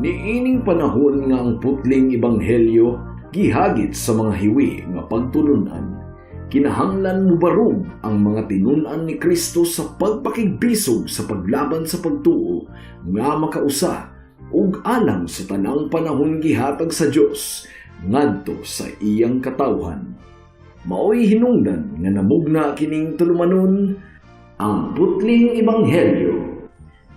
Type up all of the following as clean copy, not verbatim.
Niining panahon nga ang putling ebanghelyo gihagit sa mga hiwi nga pagtulunan. Kinahanglan mubarog ang mga tinunan ni Kristo sa pagpakigbisog sa paglaban sa pagtuo nga makausa ug alang sa tanang panahon gihatag sa Dios ngadto sa iyang katawhan. Maoy hinungdan nga namugna kining tulumanon ang putling ebanghelyo.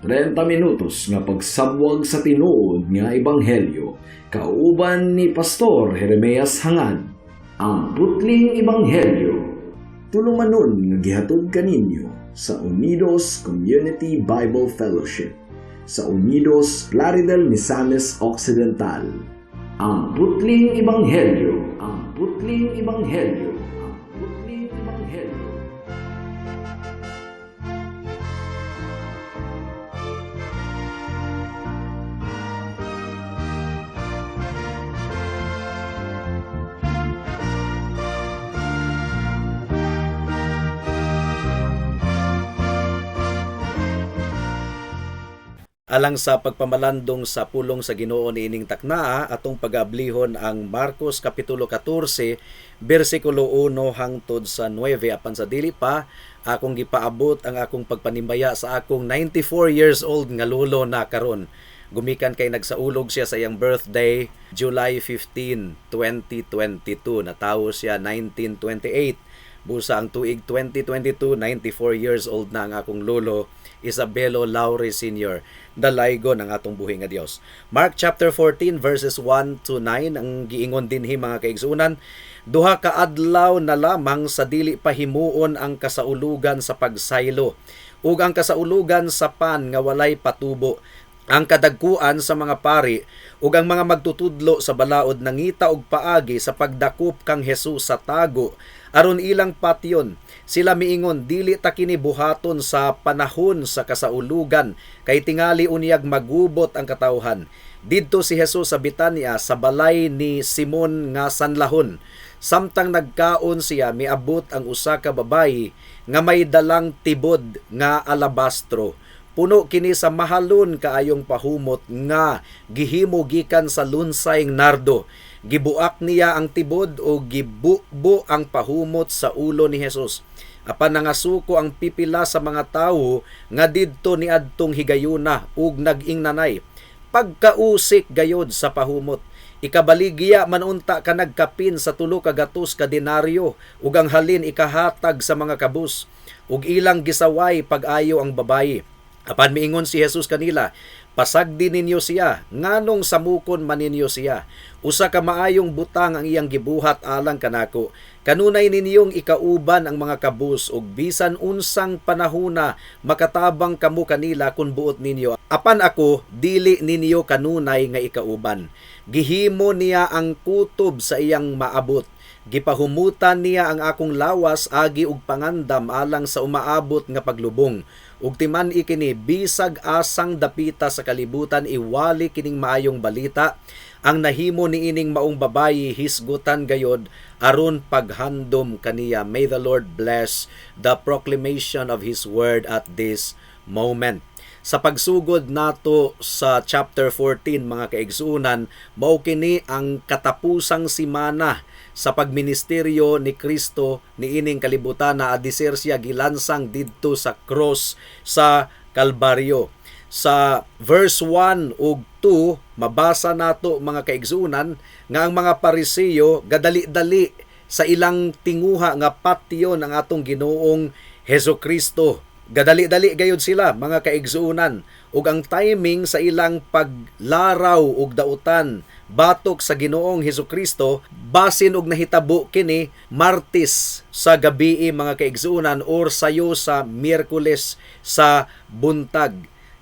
30 minutos nga pagsabwag sa tinuod nga ebanghelyo kauban ni Pastor Jeremias Hangad. Ang putling ebanghelyo tulumanon nga gihatod kaninyo sa Unidos Community Bible Fellowship sa Unidos Plaridel, Misamis Occidental. Ang putling ebanghelyo, ang putling ebanghelyo, ang putling ebanghelyo. Alang sa pagpamalandong sa pulong sa Ginoo niining taknaa atong pagablihon ang Marcos kapitulo 14 bersikulo 1 hangtod sa 9 apan sa dili pa akong gipaabot ang akong pagpanimbaya sa akong 94 years old nga lolo na karon. Gumikan kay nagsaulog siya sa iyang birthday July 15, 2022. Natawo siya 1928. Busa ang tuig 2022, 94 years old na ang akong lolo, Isabelo Laure Sr. Dalaygon ang atong buhi nga Dios. Mark chapter 14 verses 1 to 9 ang giingon dinhi mga kaigsunan, duha ka adlaw na lamang sa dili pahimuon ang kasaulugan sa pagsaylo ug ang kasaulugan sa pan nga walay patubo. Ang kadagkuan sa mga pari ug ang mga magtutudlo sa balaod nangita og paagi sa pagdakop kang Hesus sa tago aron ilang patyon. Sila miingon, dili ta kini buhaton sa panahon sa kasaulugan kay tingali unyag magubot ang katawhan. Didto si Hesus sa Betania sa balay ni Simon nga sanlahon. Samtang nagkaon siya, miabot ang usa ka babayi nga may dalang tibod nga alabastro. Puno kini sa mahalon kaayong pahumot nga gihimo gikan sa lunsayng nardo. Gibuak niya ang tibod o gibubo ang pahumot sa ulo ni Hesus. Apan nangasuko ang pipila sa mga tawo nga didto niadtong higayuna ug nag-ing nanay. Pagkausik gayod sa pahumot, ikabaligya man unta ka nagkapin sa 3 ka gatos ka denaryo ug ang halin ikahatag sa mga kabus ug ilang gisaway pag-ayo ang babayi. Apan miingon si Hesus kanila, pasagdi ninyo siya, nganong samukon man ninyo siya. Usa ka maayong butang ang iyang gibuhat alang kanako. Kanunay ninyong ikauban ang mga kabus ug bisan unsang panahona makatabang kamo kanila kun buot ninyo. Apan ako dili ninyo kanunay nga ikauban. Gihimo niya ang kutob sa iyang maabot. Gipahumutan niya ang akong lawas agi ug pangandam alang sa umaabot nga paglubong. Ug timan ikini bisag asang dapita sa kalibutan iwali kining maayong balita ang nahimo niining maong babayi hisgutan gayod aron paghandom kaniya. May the Lord bless the proclamation of His word at this moment. Sa pagsugod nato sa chapter 14 mga kaigsuunan, mao kini ang katapusang simana sa pagministeryo ni Kristo niining kalibutan na adisir siya gilansang didto sa cross sa Kalbaryo. Sa verse 1 ug 2 mabasa nato mga kaigsuunan nga ang mga Pariseo gadali-dali sa ilang tinguha nga patyon ang atong Ginoong Hesukristo. Gadali-dali gayud sila mga kaigsuunan ug ang timing sa ilang paglaraw ug dautan batok sa Ginoong Hesukristo basin og nahitabo kini Martes sa gabi mga kaigsuunan or sayo sa Miyerkules sa buntag.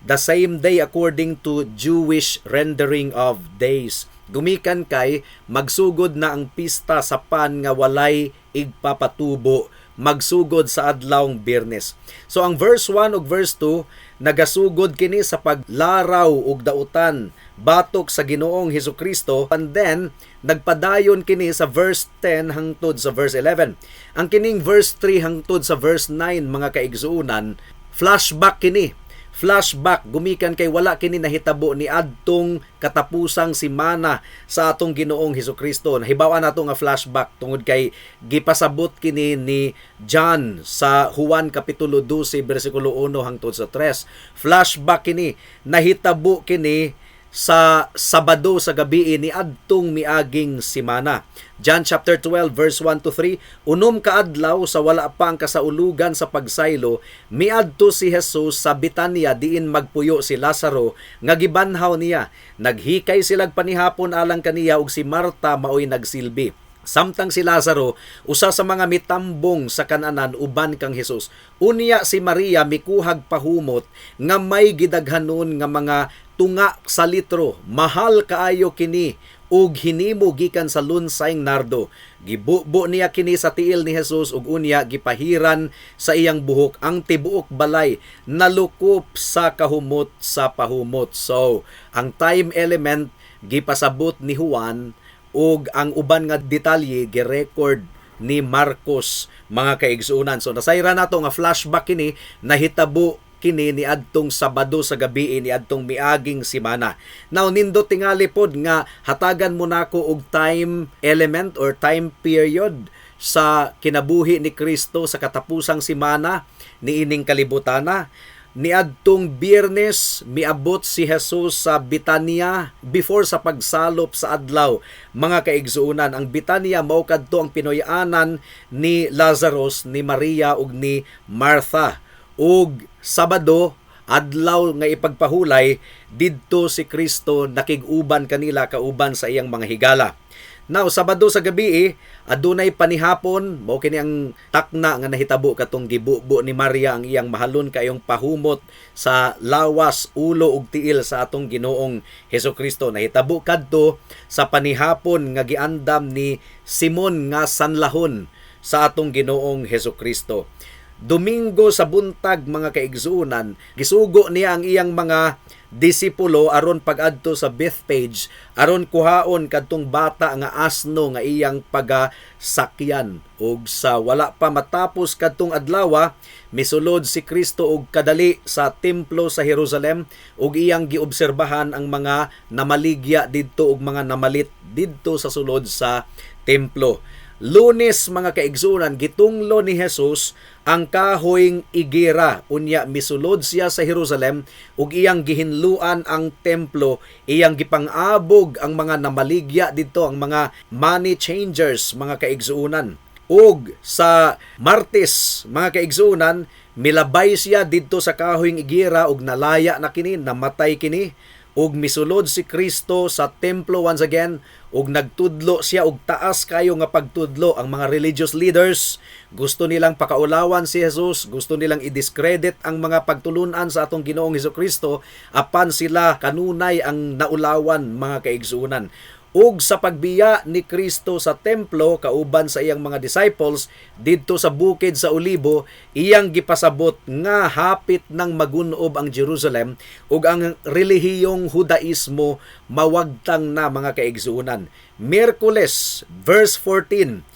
The same day according to Jewish rendering of days. Gumikan kay magsugod na ang pista sa pan nga walay igpapatubo, magsugod sa adlawng Biyernes. So ang verse 1 ug verse 2 nagasugod kini sa paglaraw ug dautan batok sa Ginoong Hesukristo, and then nagpadayon kini sa verse 10 hangtod sa verse 11. Ang kining verse 3 hangtod sa verse 9 mga kaigsuunan, flashback kini. flashback gumikan kay wala kini nahitabo ni adtong katapusang semana sa atong Ginoong Hesukristo. Nahibawa nato nga flashback tungod kay gipasabot kini ni John sa Juan kapitulo 12 bersikulo 1 hangtod sa 3. Flashback kini, nahitabo kini sa Sabado sa gabi ni adtong miaging semana. John chapter 12 verse 1 to 3, unom kaadlaw sa wala pa ang kasaulugan sa pagsaylo, miadto si Jesus sa Betania diin magpuyo si Lazaro nga gibanhaw niya. Naghikay silag panihapon alang kaniya ug si Marta maoy nagsilbi. Samtang si Lazaro, usa sa mga mitambong sa kananan uban kang Jesus. Unya si Maria mikuhag pahumot nga may gidaghanon nga mga tunga sa litro. Mahal kaayo kini ug hinimo gikan sa lunsayng nardo. Gibubo niya kini sa tiil ni Jesus ug unya gipahiran sa iyang buhok. Ang tibuok balay nalukop sa kahumot sa pahumot. So, ang time element gipasabot ni Juan ug ang uban nga detalye gi-record ni Marcos, mga kaigsuunan. So nasayra nato nga flashback kini, nahitabo kini ni adtong Sabado sa gabi ni adtong miaging semana. Now nindot tingali pod nga hatagan mo nako og time element or time period sa kinabuhi ni Kristo sa katapusang semana niining kalibutana. Niadtong Biyernes, miabot si Jesus sa Betania before sa pagsalop sa adlaw. Mga kaigsuunan, ang Betania mao kadto ang pinoy-anan ni Lazarus, ni Maria ug ni Martha. Ug Sabado, adlaw nga ipagpahulay, didto si Kristo nakig-uban kanila kauban sa iyang mga higala. Now, Sabado sa gabi, adunay panihapon, mao kini ang takna nga nahitabo katong gibubo ni Maria ang iyang mahalon kayong pahumot sa lawas, ulo ug tiil sa atong Ginoong Hesukristo. Nahitabo kadto sa panihapon nga giandam ni Simon nga sanlahon sa atong Ginoong Hesukristo. Domingo sa buntag, mga kaigsuunan, gisugo niya ang iyang mga disipulo aron pag-adto sa Bethpage aron kuhaon kadtong bata nga asno nga iyang pagasakyan. Ug sa wala pa matapos kadtong adlaw, misulod si Kristo og kadali sa templo sa Jerusalem ug iyang giobserbahan ang mga namaligya didto ug mga namalit didto sa sulod sa templo. Lunes, mga kaigsunan, gitunglo ni Jesus ang kahoyng igera. Unya misulod siya sa Jerusalem ug iyang gihinluan ang templo, iyang gipang-abog ang mga namaligya didto, ang mga money changers, mga kaigsunan. Ug sa Martes, mga kaigsunan, milabay siya didto sa kahoyng igera ug nalaya na kini, namatay kini. Ug misulod si Kristo sa templo once again ug nagtudlo siya og taas kayo nga pagtudlo. Ang mga religious leaders gusto nilang pakaulawan si Jesus, gusto nilang i-discredit ang mga pagtulunan sa atong Ginoong Hesukristo apan sila kanunay ang naulawan, mga kaigsuunan. Ug sa pagbiya ni Kristo sa templo kauban sa iyang mga disciples didto sa bukid sa Olibo, iyang gipasabot nga hapit nang magunob ang Jerusalem ug ang relihiyong Judaismo mawagtang na, mga kaigsuunan. Miyerkules, verse 14,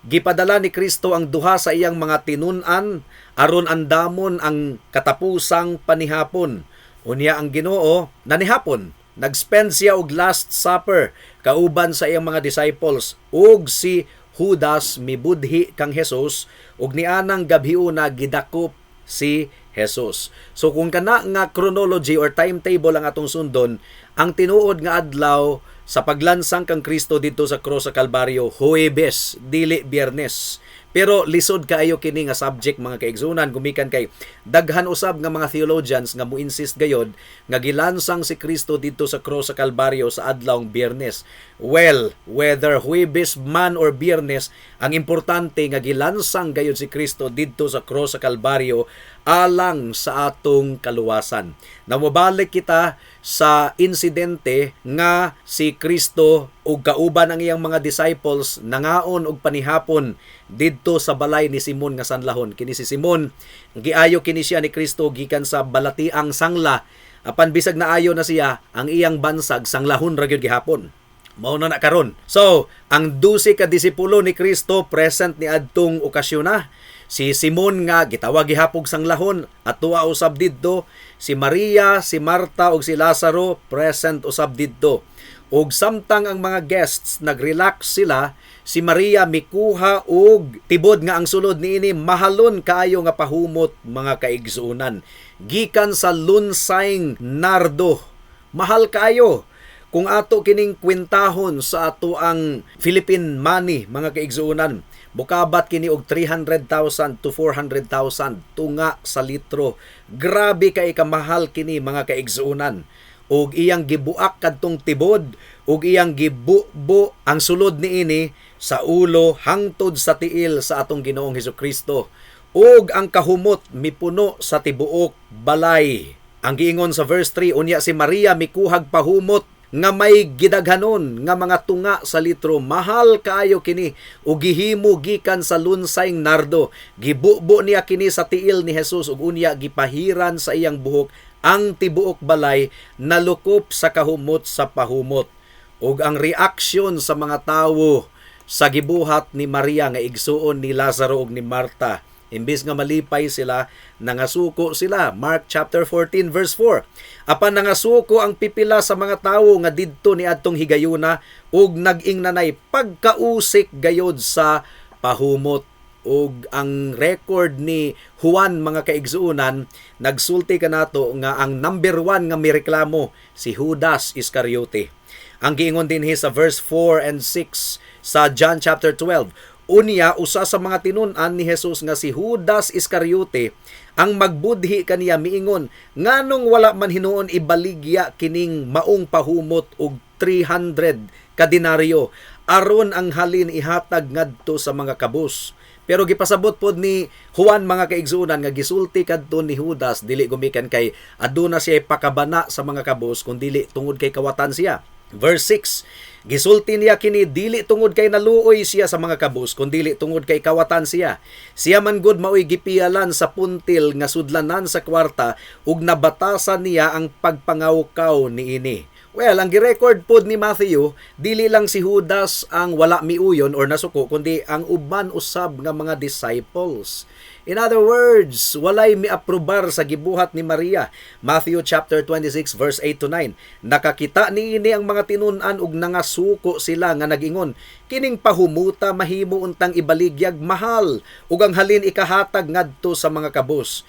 gipadala ni Kristo ang duha sa iyang mga tinun-an aron andamon ang katapusang panihapon. Unya ang Ginoo nanihapon nag-spend siya og last supper kauban sa iyang mga disciples ug si Judas mibudhi kang Jesus ug nianang gabhiuna gidakop si Jesus. So kung kana nga chronology or timetable ang atong sundon, ang tinuod nga adlaw sa paglansang kang Kristo dito sa cross sa Kalbaryo, Huwebes, dili Biyernes. Pero lisod kaayo kini nga subject, mga kaigsunan, gumikan kay daghan usab nga mga theologians nga mo-insist gayod nga gilansang si Kristo dito sa cross sa Kalbaryo sa adlawng Biyernes. Well, whether Huwebes man or Biyernes, ang importante nga gilansang gayod si Kristo dito sa cross sa Kalbaryo alang sa atong kaluwasan. Namobalik kita sa insidente nga si Kristo ug kauban ang iyang mga disciples nangaon og panihapon didto sa balay ni Simon nga sanlahon. Kini si Simon, giayo kini siya ni Kristo gikan sa balatiang sangla. Apan bisag naayo na siya, ang iyang bansag sanglahon ra gyud gihapon. Mao na karon. So, ang 12 ka disipulo ni Kristo present ni adtong okasyon na. Si Simon nga gitawag gihapog sang lahon at tuwa usab didto. Si Maria, si Marta ug si Lazaro present usab didto. Ug samtang ang mga guests nagrelax sila, si Maria mikuha og tibod nga ang sulod niini mahalon kaayo nga pahumot mga kaigsuonan. Gikan sa lunsayng nardo. Mahal kaayo. Kung ato kining kwentahon sa ato ang Philippine money mga kaigsuonan, bukabat kini og 300,000 to 400,000 tunga sa litro. Grabe kay kamahal kini mga kaigsuonan. Og iyang gibuak kadtong tibod, og iyang gibubo ang sulod niini sa ulo hangtod sa tiil sa atong Ginoong Hesukristo. Og ang kahumot mipuno sa tibuok balay. Ang giingon sa verse 3, unya si Maria mikuhag pahumot nga may gidaghanon nga mga tunga sa litro. Mahal kaayo kini ug gihimo gikan sa lunsayng nardo. Gibubo niya kini sa tiil ni Jesus ug unya gipahiran sa iyang buhok ang tibuok balay nalukop sa kahumot sa pahumot. Ug ang reaksyon sa mga tawo sa gibuhat ni Maria nga igsuon ni Lazaro ug ni Marta, imbis nga malipay sila, nangasuko sila. Mark chapter 14 verse 4. Apan nangasuko ang pipila sa mga tawo nga didto ni adtong higayuna ug nag-ing nanay pagkausik gayod sa pahumot. Ug ang record ni Juan mga kaigsuonan, nagsulti kanato nga ang number 1 nga mireklamo si Judas Iscariote. Ang giingon dinhi sa verse 4 and 6 sa John chapter 12, unya usa sa mga tinun-an ni Jesus nga si Judas Iscariote ang magbudhi kaniya miingon, nganong wala man hinuon ibaligya kining maong pahumot og 300 ka denaryo aron ang halin ihatag ngadto sa mga kabus. Pero gipasabot pod ni Juan mga kaigsuonan nga gisulti kadto ni Judas dili gumikan kay aduna siya pakabana sa mga kabus kun dili tungod kay kawatan siya. Verse 6, gisulti niya kini dili tungod kay naluoy siya sa mga kabus kun dili tungod kay kawatan siya. Siya man gud maoy gipialan sa puntil nga sudlanan sa kwarta ug nabatasan niya ang pagpangawkaw niini. Well, ang girecord pod ni Matthew, dili lang si Judas ang wala miuyon or nasuko, kundi ang uban usab nga mga disciples. In other words, walay miaprobar sa gibuhat ni Maria. Matthew chapter 26 verse 8 to 9. Nakakita niini ang mga tinun-an ug nangasuko sila nga nagingon, kining pahumuta mahimo untang ibaligyag mahal ug ang halin ikahatag ngadto sa mga kabus.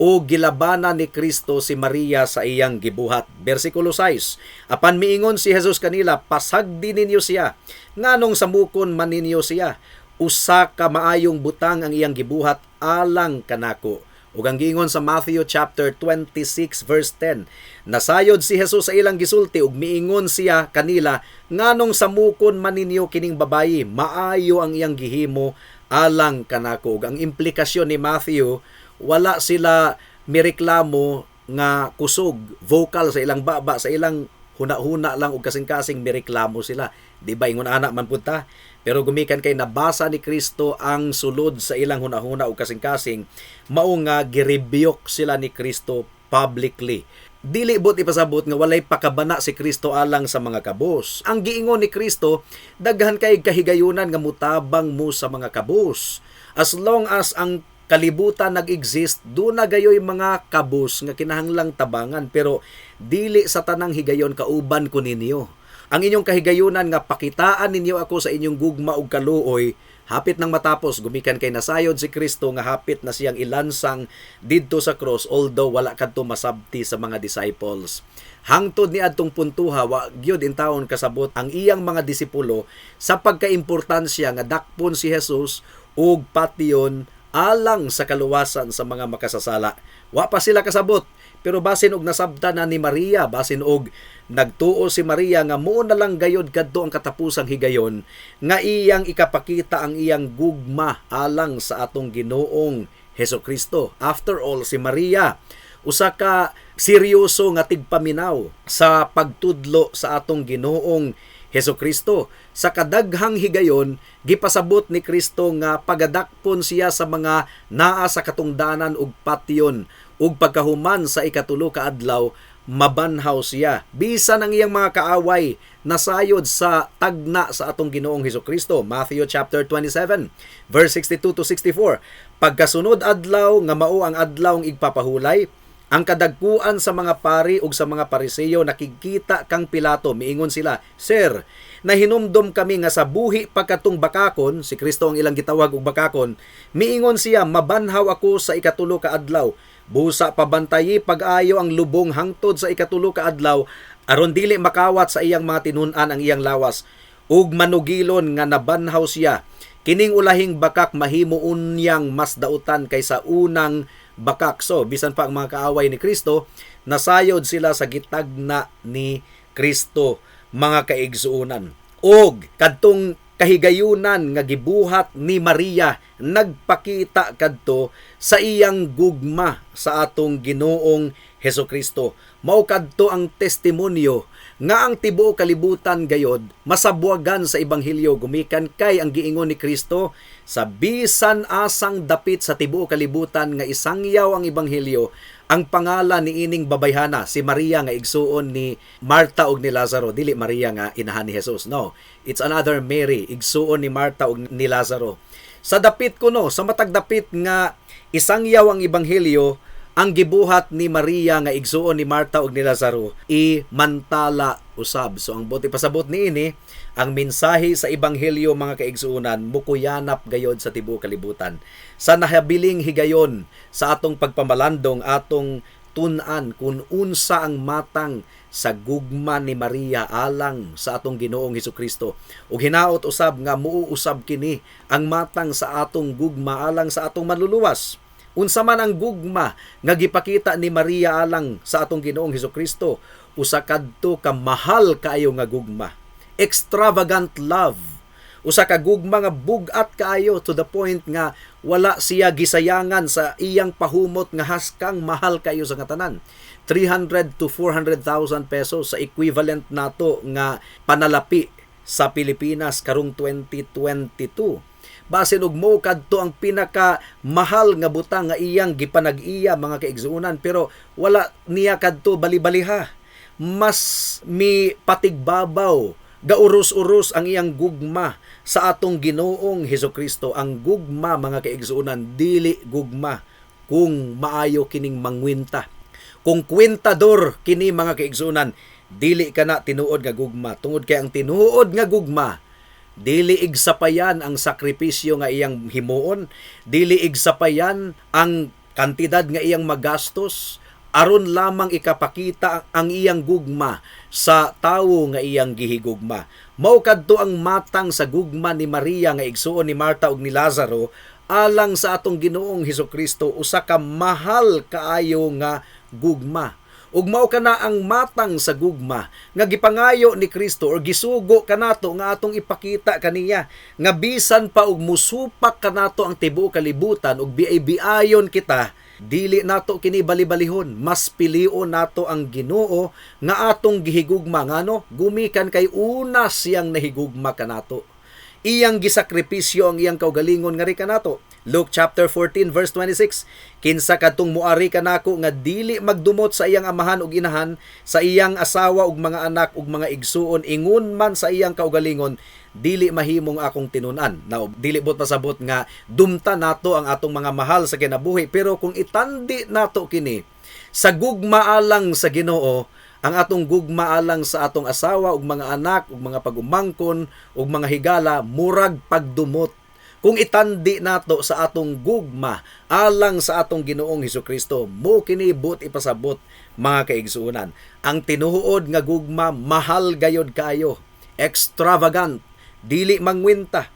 O gilabana ni Kristo si Maria sa iyang gibuhat. Versikulo 6, apan miingon si Jesus kanila, pasagdi ninyo siya, nganong samukon man ninyo siya, usa ka maayong butang ang iyang gibuhat alang kanako. Ug ang giingon sa Matthew chapter 26 verse 10, nasayod si Jesus sa ilang gisulti ug miingon siya kanila, nganong samukon man ninyo kining babayi, maayo ang iyang gihimo alang kanako. Ug ang implikasyon ni Matthew, wala sila mireklamo nga kusog, vocal sa ilang baba, sa ilang huna-huna lang ug kasing-kasing mireklamo sila. Di ba ingon ana man punta? Pero gumikan kay nabasa ni Kristo ang sulod sa ilang huna-huna ug kasing-kasing, mao nga girebuke sila ni Kristo publicly. Dili bot ipasabot nga walay pakabana si Kristo alang sa mga kabus. Ang giingon ni Kristo, daghan kay kahigayunan nga mutabang mo sa mga kabus. As long as ang kalibutan nag-exist, doon na gayoy mga kabus nga kinahanglang tabangan, pero dili sa tanang higayon kauban ko ninyo. Ang inyong kahigayunan nga pakitaan ninyo ako sa inyong gugma ug kaluoy, hapit nang matapos gumikan kay nasayod si Kristo nga hapit na siyang ilansang didto sa cross, although wala kadto masabti sa mga disciples. Hangtod ni adtong puntuha, wa gyud intawon kasabot ang iyang mga disipulo sa pagkaimportansya nga dakpon si Jesus ug patyon alang sa kaluwasan sa mga makasasala. Wa pa sila kasabot, pero basin og nasabta na ni Maria, basin og nagtuo si Maria nga mao na lang gayod kadto ang katapusang higayon nga iyang ikapakita ang iyang gugma alang sa atong Ginoong Hesukristo. After all, si Maria usa ka seryoso nga tigpaminaw sa pagtudlo sa atong Ginoong Hesukristo. Sa kadaghang higayon, gipasabot ni Kristo nga pagadakpon siya sa mga naa sa katungdanan ug patyon ug pagkahuman sa ikatulo ka adlaw mabanhaw siya. Bisan ang iyang mga kaaway nasayod sa tagna sa atong Ginoong Hesukristo. Matthew chapter 27 verse 62 to 64. Pagkasunod adlaw nga mao ang adlaw ng igpapahulay, ang kadagkuan sa mga pari ug sa mga Pariseo nakikita kang Pilato, miingon sila, "Sir, nahinumdom kami nga sa buhi pagkatong bakakon," si Kristo ang ilang gitawag og bakakon, miingon siya, "Mabanhaw ako sa ikatulo ka adlaw. Busa pabantayi pag-ayo ang lubong hangtod sa ikatulo ka adlaw, aron dili makawat sa iyang mga tinun-an ang iyang lawas, ug manugilon nga nabanhaw siya. Kining ulahing bakak mahimo unyang mas dautan kaysa unang bakak." So, bisan pa ang mga kaaway ni Kristo, nasayod sila sa gitagna ni Kristo, mga kaigsuunan. Og kadtong kahigayunan nga gibuhat ni Maria, nagpakita kadto sa iyang gugma sa atong Ginoong Hesukristo. Mao kadto ang testimonyo nga ang tibuok kalibutan gayod masabwagan sa ebanghelyo gumikan kay ang giingon ni Kristo sa bisan asang dapit sa tibuok kalibutan nga isangyaw ang ebanghelyo. Ang pangalan ni ining babayhana si Maria nga igsuon ni Marta ug ni Lazaro, dili Maria nga inahan ni Jesus. No, it's another Mary, igsuon ni Marta ug ni Lazaro. Sa dapit kuno, sa matag dapit nga isangyaw ang ebanghelyo, ang gibuhat ni Maria nga igsuon ni Marta ug ni Lazaro mantala usab. So ang buti pasabot niini, ang mensahe sa ebanghelyo mga kaigsuonan mukuyanap gayod sa tibuok kalibutan. Sa nahabiling higayon sa atong pagpamalandong atong tun-an kung unsa ang matang sa gugma ni Maria alang sa atong Ginoong Hesukristo. Ug hinaot usab nga muuusab kini ang matang sa atong gugma alang sa atong manluluwas. Unsa man ang gugma nga gipakita ni Maria alang sa atong Ginoong Hesukristo, usa kadto ka mahal kaayo nga gugma. Extravagant love. Usa ka gugma nga bugat kaayo to the point nga wala siya gisayangan sa iyang pahumot nga haskang mahal kaayo sa katanan. 300 to 400,000 pesos sa equivalent nato nga panalapi sa Pilipinas karong 2022. Basin og mo kadto ang pinaka mahal nga butang nga iyang gipanag-iya mga kaigsuonan, pero wala niya kadto bali-baliha. Mas mi patigbabaw, gaurus-urus ang iyang gugma sa atong Ginoong Hesukristo. Ang gugma mga kaigsuonan dili gugma kung maayo kining mangwinta. Kung kwentador kini mga kaigsuonan, dili kana tinuod nga gugma. Tungod kay ang tinuod nga gugma, dili igsapayan ang sakripisyo nga iyang himuon, dili igsapayan ang kantidad nga iyang magastos, aron lamang ikapakita ang iyang gugma sa tawo nga iyang gihigugma. Mao kadto ang matang sa gugma ni Maria nga igsuon ni Marta ug ni Lazaro alang sa atong Ginoong Hesukristo, usa ka mahal kaayo nga gugma. Ug mao kana ang matang sa gugma nga gipangayo ni Kristo or gisugo kanato nga atong ipakita kaniya nga bisan pa og musupak kanato ang tibuok kalibutan ug biay-biayon kita, dili nato kini bali-balihon, mas pilion nato ang Ginoo nga atong gihigugma ngano gumikan kay una siyang nahigugma kanato. Iyang gisakripisyo ang iyang kaugalingon nga ri kanato. Luke chapter 14 verse 26, kinsa kadtong muari kanako nga dili magdumot sa iyang amahan ug inahan, sa iyang asawa ug mga anak ug mga igsuon, ingon man sa iyang kaugalingon, dili mahimong akong tinun-an. Now, dili bot pasabot nga dumta nato ang atong mga mahal sa kinabuhi, pero kung itandi nato kini sa gugma alang sa Ginoo, ang atong gugma alang sa atong asawa ug mga anak ug mga pagumangkon ug mga higala murag pagdumot. Kung itandi nato sa atong gugma alang sa atong Ginoong Hesukristo, mo kini but ipasabot mga kaigsuonan. Ang tinuod nga gugma mahal gayod kayo, extravagant, dili mangwinta.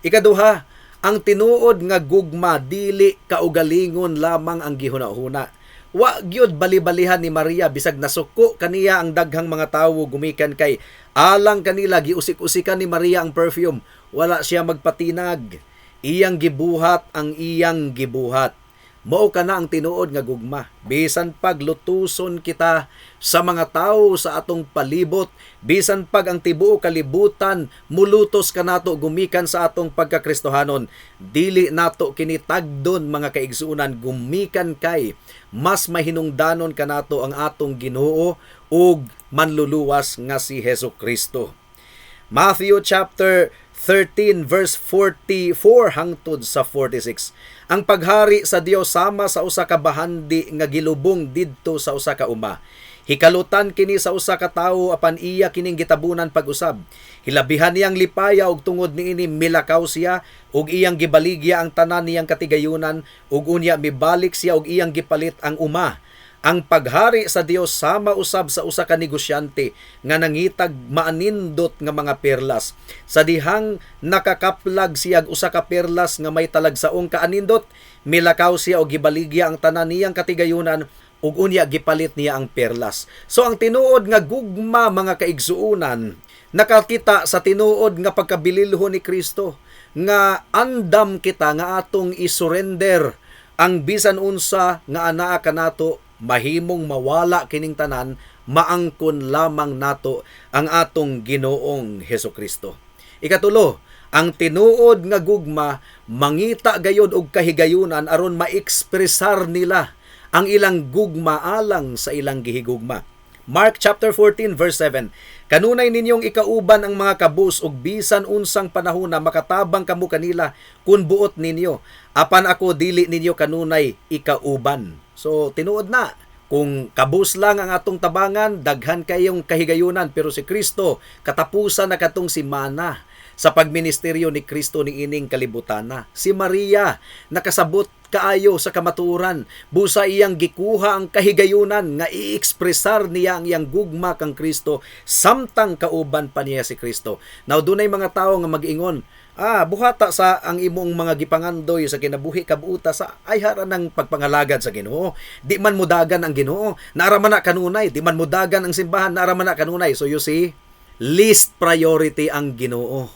Ikaduha, ang tinuod nga gugma dili kaugalingon lamang ang gihuna-huna. Wa gyud bali-balihan ni Maria bisag nasuko kaniya ang daghang mga tawo gumikan kay alang kanila giusik-usikan ni Maria ang perfume. Wala siya magpatinag. Iyang gibuhat ang iyang gibuhat. mao kana ang tinuod nga gugma. Bisan pag lutuson kita sa mga tawo sa atong palibot, bisan pag ang tibuok kalibutan mulutos kanato gumikan sa atong pagkakristohanon, dili nato kini tagdon mga kaigsuunan, gumikan kay mas mahinungdanon kanato ang atong Ginoo ug manluluwas nga si Hesukristo. Matthew chapter 13 verse 44 hangtod sa 46. Ang paghari sa Dios sama sa usa ka bahandi nga gilubong didto sa usa ka uma. Hikalutan kini sa usa ka tawo apan iya kining gitabunan pag-usab. Hilabihan niyang lipaya og tungod niini milakaw siya ug iyang gibaligya ang tanan niyang katigayunan ug unya mibalik siya ug iyang gipalit ang uma. Ang paghari sa Dios sama usab sa usa ka negosyante nga nangitag maanindot nga mga perlas. Sa dihang nakakaplag siya usa ka perlas nga may talagsaong kaanindot, milakaw siya og gibaligya ang tanan niyang katigayunan ug unya gipalit niya ang perlas. So ang tinuod nga gugma mga kaigsuunan nakakita sa tinuod nga pagkabililhon ni Kristo nga andam kita nga atong isurrender ang bisan unsa nga anaa kanato, mahimong mawala kining tanan, maangkon lamang nato ang atong Ginoong Hesukristo. Ikatulo, ang tinuod nga gugma mangita gayod og kahigayunan aron maekspresar nila ang ilang gugma alang sa ilang gihigugma. Mark chapter 14 verse 7. Kanunay ninyong ikauban ang mga kabus ug bisan unsang panahon na makatabang kamo kanila kun buot ninyo. Apan ako dili ninyo kanunay ikauban. So tinuod na, kung kabus lang ang atong tabangan, daghan kayong kahigayunan, pero si Kristo katapusan na katong simana sa pagministeryo ni Kristo ni ining kalibutana. Si Maria nakasabot kaayo sa kamatuoran, busa iyang gikuha ang kahigayunan nga i-ekspresar niya ang iyang gugma kang Kristo samtang kauban pa niya si Kristo. Now dunay mga tawo nga mag-ingon, buhata sa ang imong mga gipangandoy sa kinabuhi kabuuta sa ay hara ng pagpangalagad sa Ginoo. Di man mudagan ang Ginoo, naaraman na kanunay. Di man mudagan ang simbahan, naaraman na kanunay. So you see, least priority ang Ginoo.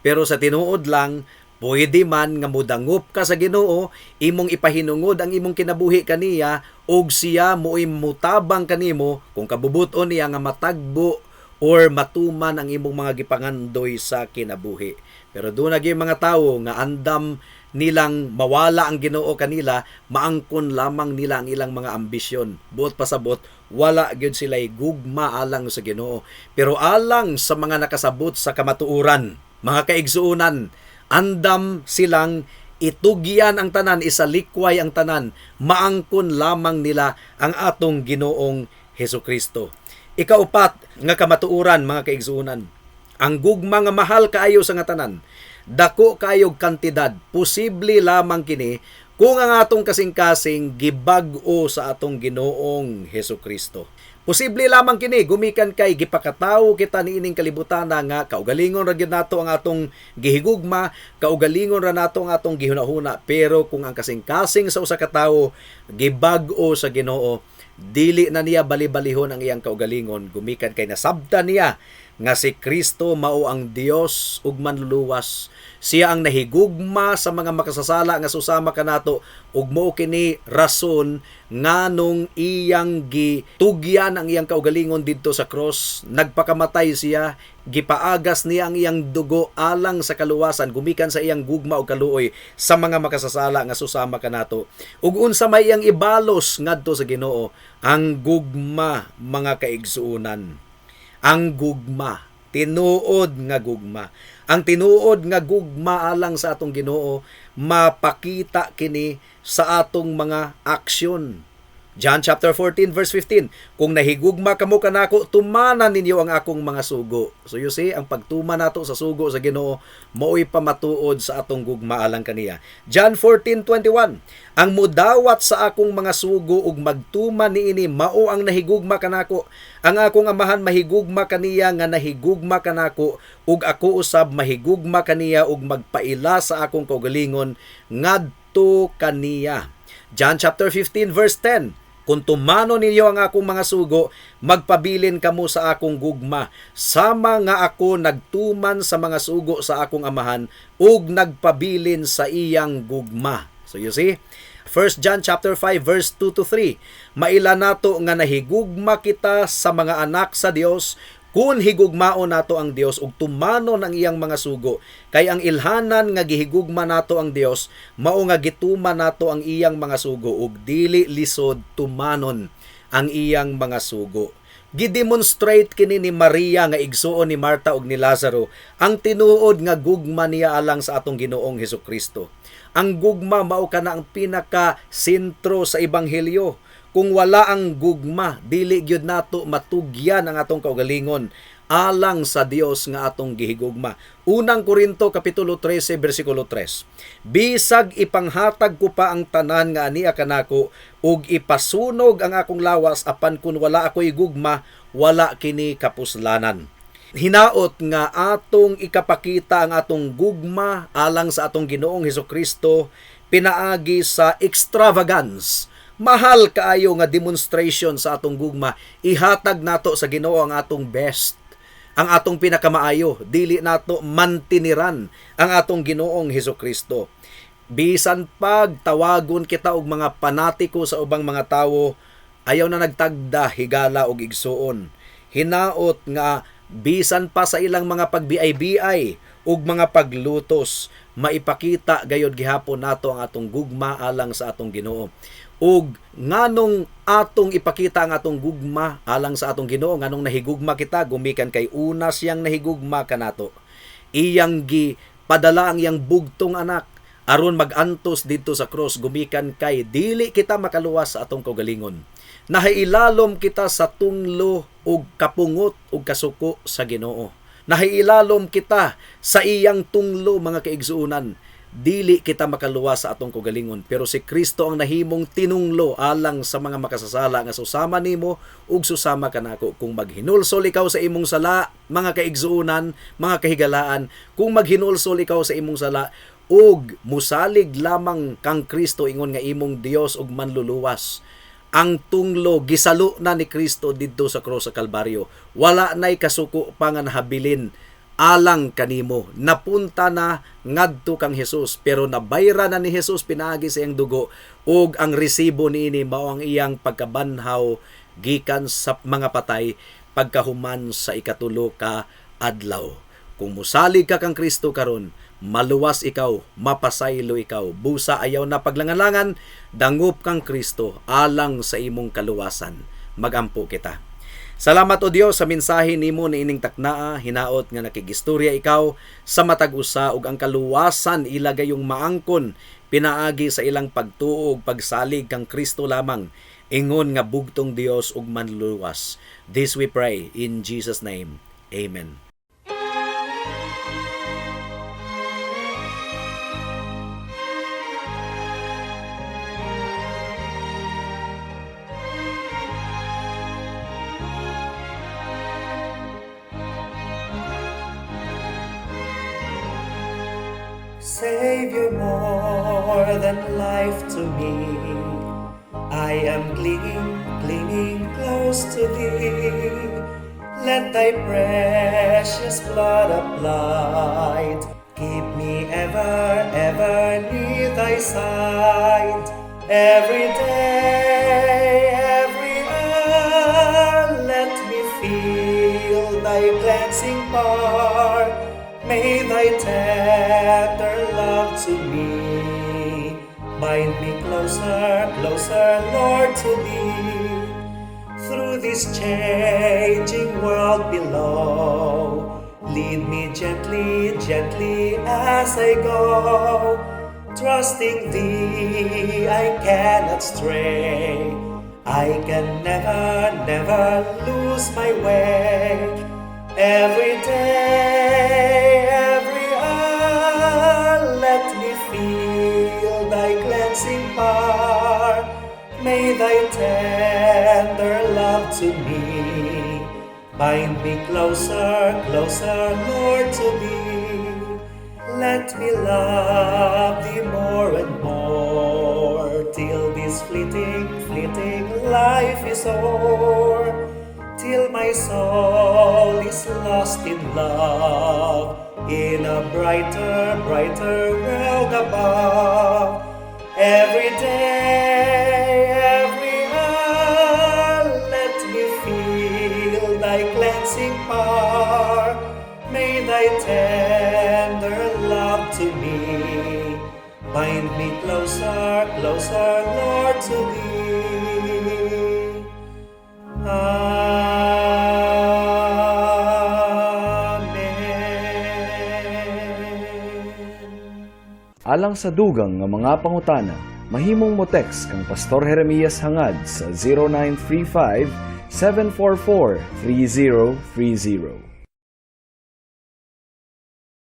Pero sa tinuod lang, pwede man nga mudangup ka sa Ginoo, imong ipahinungod ang imong kinabuhi kaniya, og siya mo'y mutabang kanimo kung kabubuton niya nga matagbo or matuman ang imong mga gipangandoy sa kinabuhi. Pero doon na mga tao nga andam nilang mawala ang Ginoo kanila, maangkon lamang nila ang ilang mga ambisyon. Buot pasabot, wala gyud sila'y gugma alang sa Ginoo. Pero alang sa mga nakasabot sa kamatuuran, mga kaigsuunan, andam silang itugyan ang tanan, isalikway ang tanan, maangkon lamang nila ang atong Ginoong Hesukristo. Ikaupat nga kamatuuran mga kaigsuunan, ang gugma nga mahal kaayo sa nga tanan, dako kaayog kantidad, posible lamang kini kung ang atong kasing-kasing gibag-o sa atong Ginoong Hesukristo. Posible lamang kini gumikan kay gipakatawo kita niining kalibutan nga kaugalingon ra gyud nato ang atong gihigugma, kaugalingon ra nato ang atong gihunahuna, pero kung ang kasing-kasing sa usa ka tawo gibag-o sa Ginoo, dili na niya bali-balihon ang iyang kaugalingon, gumikan kay nasabtan niya nga si Kristo mao ang Dios ug manluluwas. Siya ang nahigugma sa mga makasasala nga susama kanato ug mao kini rason nganong iyang gitugyan ang iyang kaugalingon didto sa cross. Nagpakamatay siya, gipaagas niya ang iyang dugo alang sa kaluwasan, gumikan sa iyang gugma ug kaluoy sa mga makasasala nga susama kanato. Ug unsa may iyang ibalos ngadto sa Ginoo, ang gugma mga kaigsuunan. Ang gugma, tinuod nga gugma. Ang tinuod nga gugma alang sa atong Ginoo, mapakita kini sa atong mga aksyon. John chapter 14 verse 15, kung nahigugma kamo kanako, tumanan ninyo ang akong mga sugo. So you see, ang pagtuman nato sa sugo sa Ginoo mao'y pamatuod sa atong gugma alang kaniya. John 14:21, ang mudawat sa akong mga sugo ug magtuman niini mao ang nahigugma kanako. Ang akong amahan mahigugma kaniya nga nahigugma kanako, ug ako usab mahigugma kaniya ug magpaila sa akong kaugalingon ngadto kaniya. John chapter 15 verse 10, kung tumano ninyo ang akong mga sugo, magpabilin kamo sa akong gugma, sama nga ako nagtuman sa mga sugo sa akong amahan, ug nagpabilin sa iyang gugma. So you see, 1 John chapter 5 verse 2 to 3, maila nato nga nahigugma kita sa mga anak sa Dios, kun higugmaon nato ang Dios ug tumanon ang iyang mga sugo, kay ang ilhanan nga gihigugma nato ang Dios mao nga gituman nato ang iyang mga sugo ug dili lisod tumanon ang iyang mga sugo. Gidemonstrate kini ni Maria nga igsuon ni Marta ug ni Lazaro ang tinuod nga gugma niya alang sa atong Ginoong Hesukristo. Ang gugma mao kana ang pinaka sentro sa ebanghelyo. Kung wala ang gugma, dili gyud nato matugyan ang atong kaugalingon alang sa Dios nga atong gihigugma. Unang Korinto kapitulo 13 bersikulo 3. Bisag ipanghatag ko pa ang tanan nga ania kanako ug ipasunog ang akong lawas apan kun wala ako'y gugma, wala kini kapuslanan. Hinaot nga atong ikapakita ang atong gugma alang sa atong Ginoong Hesukristo pinaagi sa extravagance. Mahal kaayo nga demonstration sa atong gugma. Ihatag nato sa Ginoo ang atong best, ang atong pinakamaayo. Dili nato mantiniran ang atong Ginoong Hesukristo. Bisan pag tawagon kita og mga panatiko sa ubang mga tawo, ayaw na nagtagda higala og igsuon. Hinaot nga bisan pa sa ilang mga pagbiay-biay ug mga paglutos, maipakita gayud gihapon nato ang atong gugma alang sa atong Ginoo. Ug nganong atong ipakita ang atong gugma alang sa atong Ginoo, nganong nahigugma kita gumikan kay una siyang nahigugma kanato. Iyang padala ang iyang bugtong anak aron magantos didto sa cross gumikan kay dili kita makaluwas sa atong kaugalingon. Nahiilalom kita sa tunglo ug kapungot ug kasuko sa Ginoo. Nahiilalom kita sa iyang tunglo, mga kaigsuunan. Dili kita makaluwas sa atong kaugalingon, pero si Kristo ang nahimong tinunglo alang sa mga makasasala nga susama nimo ug susama kanako. Kung maghinulsol ikaw sa imong sala, mga kaigsuunan, mga kahigalaan, kung maghinulsol ikaw sa imong sala ug musalig lamang kang Kristo ingon nga imong Dios ug manluluwas, ang tunglo gisalo na ni Kristo didto sa cross sa Kalbaryo. Wala nay kasuko pa nga nahabilin alang kanimo. Napunta na ngadto kang Hesus, pero nabayra na ni Hesus pinaagi sa iyang dugo, ug ang resibo niini mao ang iyang pagkabanhaw gikan sa mga patay pagkahuman sa ikatulo ka adlaw. Kung musalig ka kang Kristo karon, maluwas ikaw, mapasaylo ikaw, busa ayaw na paglangalangan, dangop kang Kristo alang sa imong kaluwasan. Magampo kita. Salamat o Dios sa mensahe nimo ni ining taknaa, hinaot nga nakigistorya ikaw sa matag usa ug ang kaluwasan ilagay yung maangkon pinaagi sa ilang pagtuo ug pagsalig kang Kristo lamang, ingon nga bugtong Dios ug manluluwas. This we pray in Jesus name. Amen. Savior, more than life to me, I am clinging close to Thee. Let Thy precious blood applied keep me ever near Thy side. Every day, every hour, let me feel Thy cleansing power. May Thy tender love to me bind me closer, Lord, to Thee. Through this changing world below, lead me gently as I go. Trusting Thee, I cannot stray. I can never lose my way. Every day, every hour, let me feel Thy cleansing power. May Thy tender love to me bind me closer, Lord, to Thee. Let me love Thee more and more, till this fleeting life is o'er. Till my soul is lost in love, in a brighter world above. Every day, every hour, let me feel thy cleansing power. May thy tender love to me bind me closer, closer, Lord, to thee. Amen. Alang sa dugang nga mga pangutana, mahimong mo text kang Pastor Jeremias hangad sa 0935 744 3030.